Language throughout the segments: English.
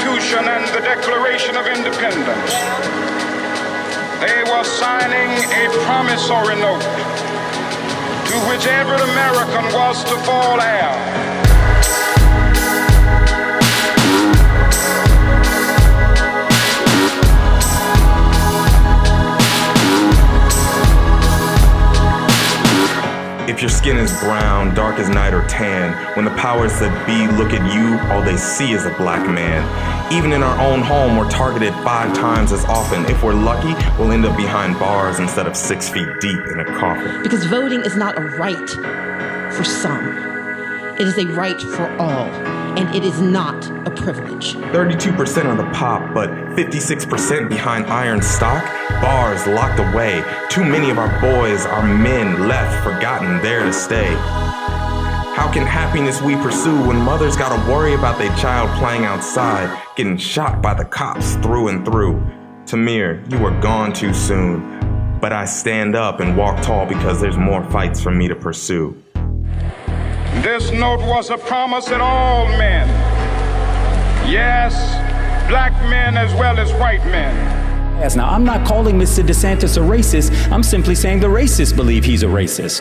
Constitution and the Declaration of Independence, they were signing a promissory note to which every American was to fall heir. If your skin is brown, dark as night or tan, when the powers that be look at you, all they see is a black man. Even in our own home, we're targeted 5 times as often. If we're lucky, we'll end up behind bars instead of 6 feet deep in a coffin. Because voting is not a right for some. It is a right for all, and it is not a privilege. 32% are the pop, but 56% behind iron stock. Bars locked away. Too many of our boys are men left, forgotten, there to stay. How can happiness we pursue when mothers gotta worry about their child playing outside, getting shot by the cops through and through? Tamir, you were gone too soon. But I stand up and walk tall because there's more fights for me to pursue. This note was a promise that all men, yes, black men as well as white men. Now, I'm not calling Mr. DeSantis a racist. I'm simply saying the racists believe he's a racist.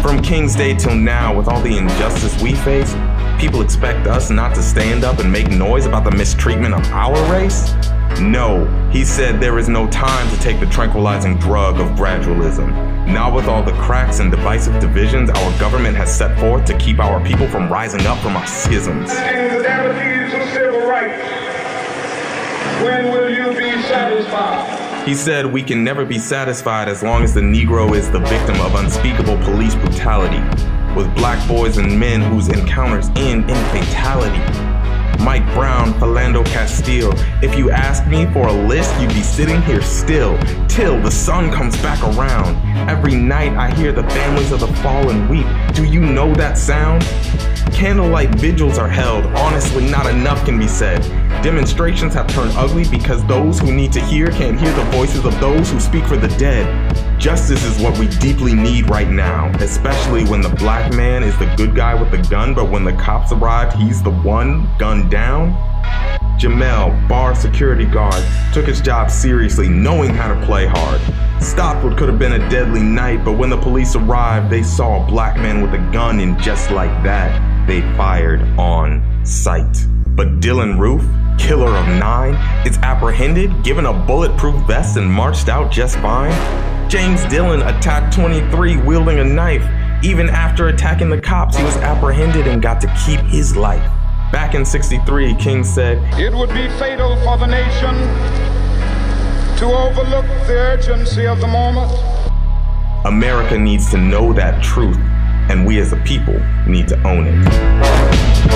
From King's Day till now, with all the injustice we face, people expect us not to stand up and make noise about the mistreatment of our race? No, he said there is no time to take the tranquilizing drug of gradualism. Not with all the cracks and divisive divisions our government has set forth to keep our people from rising up from our schisms. And the guarantees of civil rights, when will you be satisfied? He said we can never be satisfied as long as the Negro is the victim of unspeakable police brutality, with black boys and men whose encounters end in fatality. Mike Brown, Philando Castile, if you asked me for a list, you'd be sitting here still, till the sun comes back around. Every night I hear the families of the fallen weep. Do you know that sound? Candlelight vigils are held. Honestly, not enough can be said. Demonstrations have turned ugly because those who need to hear can't hear the voices of those who speak for the dead. Justice is what we deeply need right now, especially when the black man is the good guy with the gun, but when the cops arrived, he's the one gunned down. Jamel, bar security guard, took his job seriously, knowing how to play hard. Stopped what could have been a deadly night, but when the police arrived, they saw a black man with a gun, and just like that, they fired on sight. But Dylan Roof, killer of 9, is apprehended, given a bulletproof vest, and marched out just fine. James Dillon attacked 23 wielding a knife. Even after attacking the cops, he was apprehended and got to keep his life. Back in '63, King said, "It would be fatal for the nation to overlook the urgency of the moment." America needs to know that truth, and we as a people need to own it.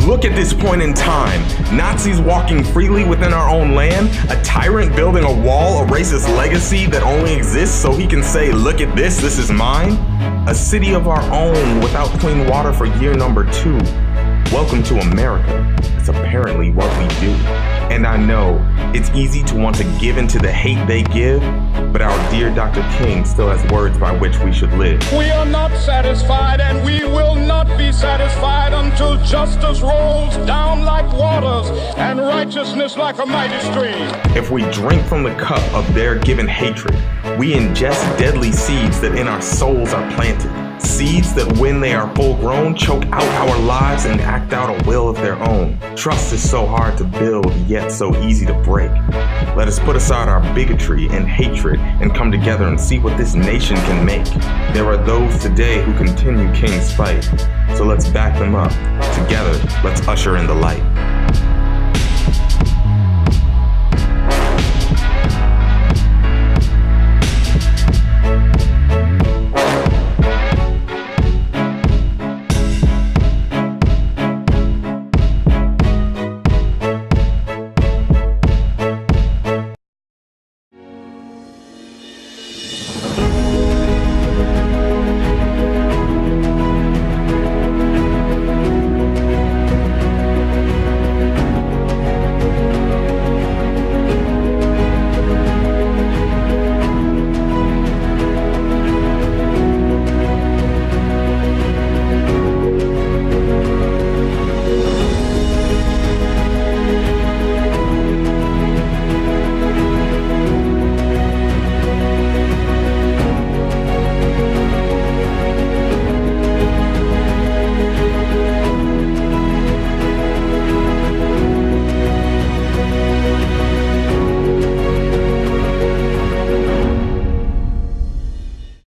Look at this point in time. Nazis walking freely within our own land, a tyrant building a wall, a racist legacy that only exists so he can say, look at this is mine. A city of our own without clean water for year number 2. Welcome to America. It's apparently what we do. And I know it's easy to want to give into the hate they give, but our dear Dr. King still has words by which we should live. We are not satisfied, and we will not be satisfied until justice rolls down like waters and righteousness like a mighty stream. If we drink from the cup of their given hatred, we ingest deadly seeds that in our souls are planted. Seeds that when they are full grown choke out our lives and act out a will of their own. Trust is so hard to build, yet so easy to break. Let us put aside our bigotry and hatred and come together and see what this nation can make. There are those today who continue King's fight, so let's back them up. Together, let's usher in the light.